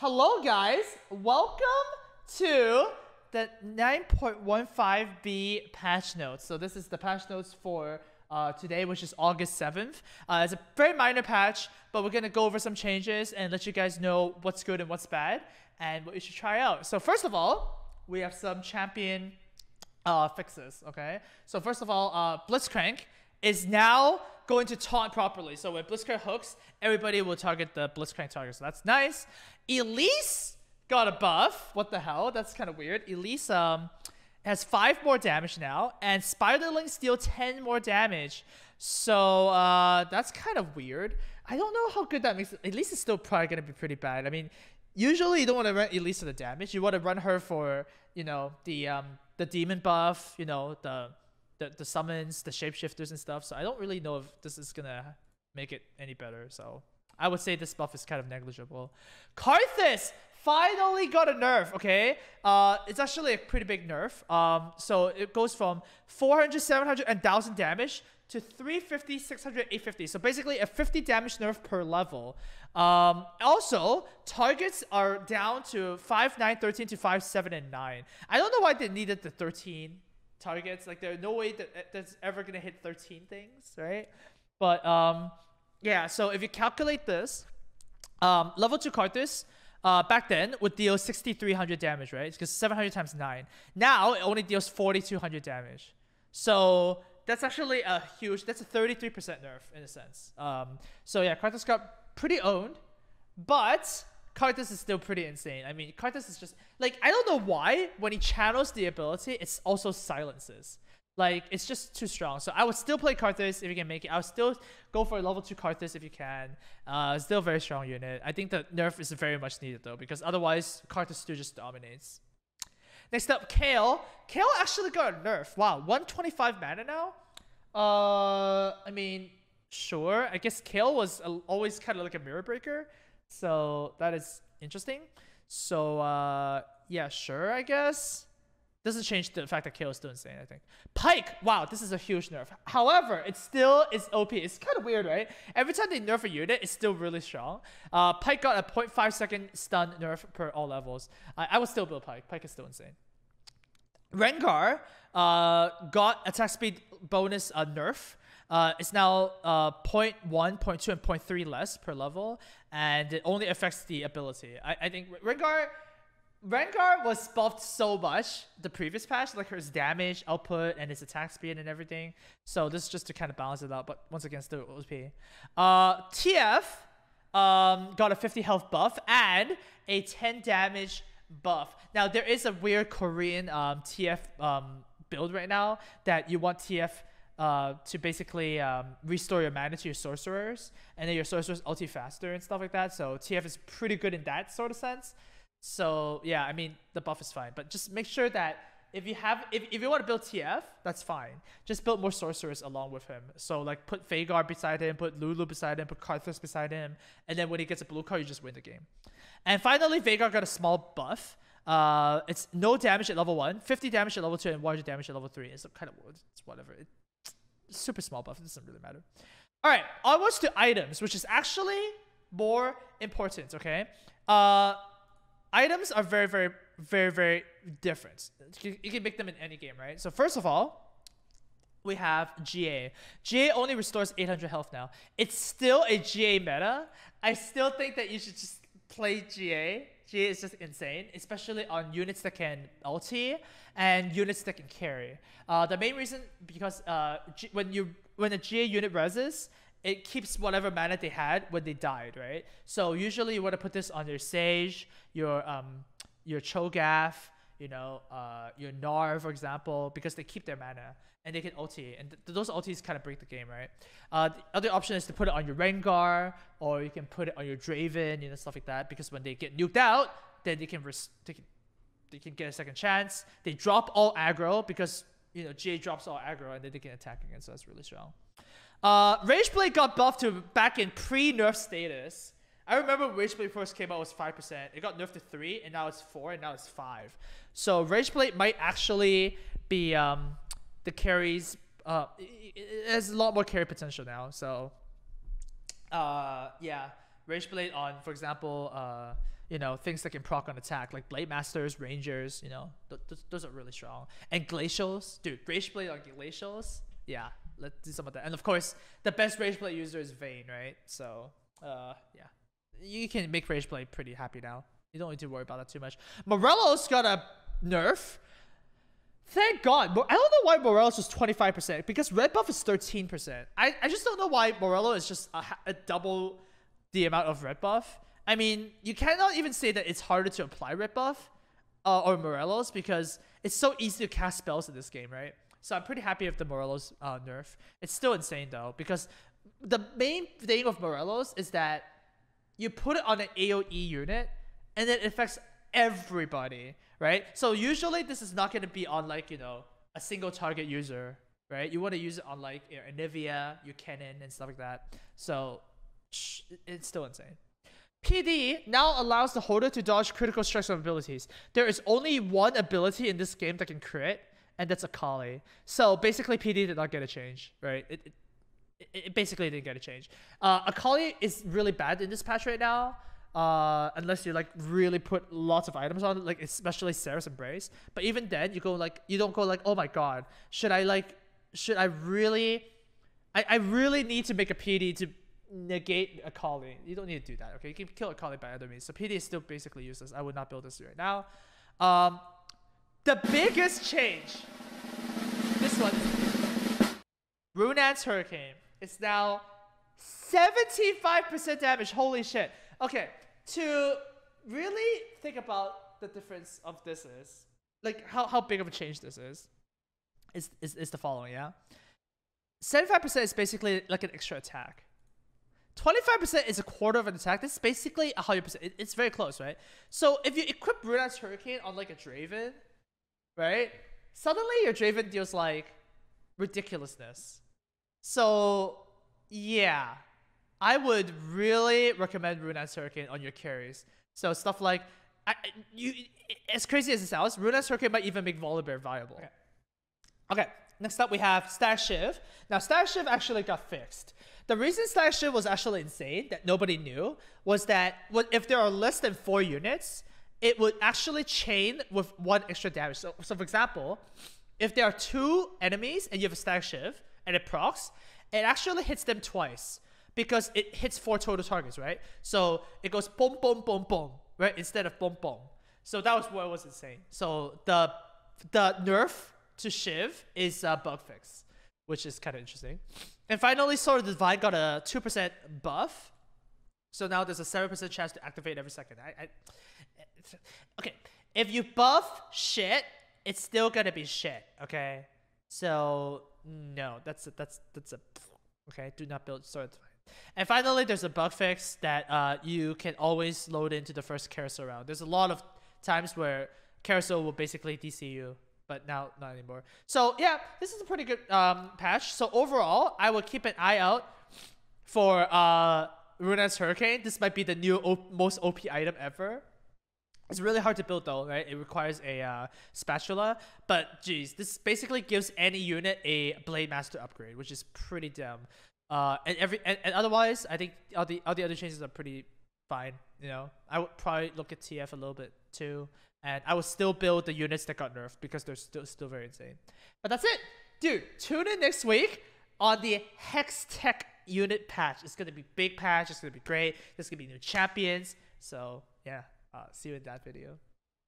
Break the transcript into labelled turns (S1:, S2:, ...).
S1: hello guys, welcome to the 9.15b patch notes. So this is the patch notes for today, which is August 7th. It's a very minor patch, but we're gonna go over some changes and let you guys know what's good and what's bad and what you should try out. So first of all, we have some champion fixes, okay? So first of all, Blitzcrank is now going to taunt properly. So when Blitzcrank hooks, everybody will target the Blitzcrank target. So that's nice. Elise got a buff. What the hell? That's kind of weird. Elise has 5 more damage now, and Spiderlings deal 10 more damage. So that's kind of weird. I don't know how good that makes it. Elise is still probably going to be pretty bad. I mean, usually you don't want to run Elise for the damage. You want to run her for, you know, the demon buff, you know, the summons, the shapeshifters and stuff. So I don't really know if this is gonna make it any better. So I would say this buff is kind of negligible. Karthus finally got a nerf, okay? It's actually a pretty big nerf. So it goes from 400, 700, and 1000 damage to 350, 600, 850. So basically a 50 damage nerf per level. Also, targets are down to 5, 9, 13 to 5, 7, and 9. I don't know why they needed the 13 targets. Like, there's no way that's ever gonna hit 13 things, right? But yeah, so if you calculate this, level 2 Karthus back then would deal 6300 damage, right? Because 700 times 9. Now it only deals 4200 damage. So that's actually a huge, that's a 33% nerf in a sense. So yeah, Karthus got pretty owned, but Karthus is still pretty insane. I mean, Karthus is just, like, I don't know why, when he channels the ability, it's also silences. Like, it's just too strong. So I would still play Karthus if you can make it. I would still go for a level 2 Karthus if you can. Still a very strong unit. I think the nerf is very much needed, though, because otherwise, Karthus still just dominates. Next up, Cale. Cale actually got a nerf. Wow, 125 mana now? I mean, sure. I guess Cale was always kind of like a mirror breaker. So that is interesting. So yeah, sure, I guess. Doesn't change the fact that Cale is still insane, I think. Pike, wow, this is a huge nerf. However, it still is OP. It's kind of weird, right? Every time they nerf a unit, it's still really strong. Pike got a 0.5 second stun nerf per all levels. I would still build Pike. Pike is still insane. Rengar got attack speed bonus nerf. It's now 0.1, 0.2, and 0.3 less per level, and it only affects the ability. I think Rengar was buffed so much the previous patch, like his damage output and his attack speed and everything. So this is just to kind of balance it out, but once again, still OP. TF got a 50 health buff and a 10 damage buff. Now there is a weird Korean TF build right now that you want TF to basically restore your mana to your sorcerers, and then your sorcerers ulti faster and stuff like that. So TF is pretty good in that sort of sense. So yeah, I mean, the buff is fine, but just make sure that if you want to build TF, that's fine. Just build more sorcerers along with him. So like put Vader beside him, put Lulu beside him, put Karthus beside him, and then when he gets a blue card, you just win the game. And finally, Vader got a small buff. It's no damage at level 1, 50 damage at level 2, and 100 damage at level 3. It's kind of, it's whatever. It's super small buff. It doesn't really matter. All right, onwards to items, which is actually more important. Okay. Items are very, very, very, very different. You can make them in any game, right? So first of all, we have GA. GA only restores 800 health now. It's still a GA meta. I still think that you should just play GA. GA is just insane, especially on units that can ulti and units that can carry. The main reason, because when a GA unit reses, it keeps whatever mana they had when they died, right? So usually you want to put this on your Sage, your Cho'Gath, you know, your Gnar, for example, because they keep their mana and they can ulti, and those ultis kind of break the game, right? The other option is to put it on your Rengar, or you can put it on your Draven, you know, stuff like that, because when they get nuked out, then they can get a second chance. They drop all aggro because, you know, GA drops all aggro, and then they can attack again, so that's really strong. Rageblade got buffed to back in pre-nerf status. I remember when Rageblade first came out, it was 5%. It got nerfed to 3, and now it's 4, and now it's 5. So Rageblade might actually be the carries. It has a lot more carry potential now. So yeah, Rageblade on, for example, you know, things that can proc on attack, like Blade Masters, Rangers, you know, those are really strong. And Glacials, dude, Rage Blade on Glacials, yeah, let's do some of that. And of course, the best Rage Blade user is Vayne, right? So, yeah, you can make Rage Blade pretty happy now. You don't need to worry about that too much. Morelos got a nerf. Thank God. I don't know why Morelos was 25%, because red buff is 13%. I just don't know why Morelos is just a double the amount of red buff. I mean, you cannot even say that it's harder to apply red buff or Morelos, because it's so easy to cast spells in this game, right? So I'm pretty happy with the Morelos nerf. It's still insane though, because the main thing of Morelos is that you put it on an AoE unit and it affects everybody, right? So usually this is not going to be on like, you know, a single target user, right? You want to use it on like your Anivia, your Cannon, and stuff like that. So it's still insane. PD now allows the holder to dodge critical strikes on abilities. There is only one ability in this game that can crit, and that's a Cale. So basically PD did not get a change, right? It basically didn't get a change. Akali is really bad in this patch right now, unless you like really put lots of items on it, like especially Sarah's Embrace. But even then, you don't go like, oh my god, I really need to make a PD to negate Akali. You don't need to do that, okay? You can kill Akali by other means. So PD is still basically useless. I would not build this right now. The biggest change, this one, Runaan's Hurricane. It's now 75% damage. Holy shit. Okay, to really think about the difference of this is, like how big of a change this is the following, yeah? 75% is basically like an extra attack. 25% is a quarter of an attack. This is basically 100%. It's very close, right? So if you equip Runaan's Hurricane on like a Draven, right? Suddenly your Draven deals like ridiculousness. So yeah, I would really recommend Runaan's Hurricane on your carries. So stuff like, as crazy as it sounds, Runaan's Hurricane might even make Volibear viable. Okay, next up we have Starship. Now Starship actually got fixed. The reason Starship was actually insane that nobody knew was that if there are less than 4 units, it would actually chain with 1 extra damage. So for example, if there are 2 enemies and you have a Starship and it procs, it actually hits them twice because it hits 4 total targets, right? So it goes boom, boom, boom, boom, right? Instead of boom, boom. So that was what was insane. So the nerf to Shiv is a bug fix, which is kind of interesting. And finally, Sword of the Divine got a 2% buff. So now there's a 7% chance to activate every second. Okay, if you buff shit, it's still gonna be shit, okay? So no, that's a okay, do not build Sword of the Divine. And finally, there's a bug fix that you can always load into the first carousel round. There's a lot of times where carousel will basically DC you, but now not anymore. So yeah, this is a pretty good patch. So overall, I will keep an eye out for Runaan's Hurricane. This might be the new most OP item ever. It's really hard to build though, right? It requires a spatula, but geez, this basically gives any unit a Blade Master upgrade, which is pretty dumb. And otherwise, I think all the other changes are pretty fine. You know, I would probably look at TF a little bit too. And I will still build the units that got nerfed because they're still very insane. But that's it. Dude, tune in next week on the Hex Tech unit patch. It's going to be big patch. It's going to be great. There's going to be new champions. So, yeah. See you in that video.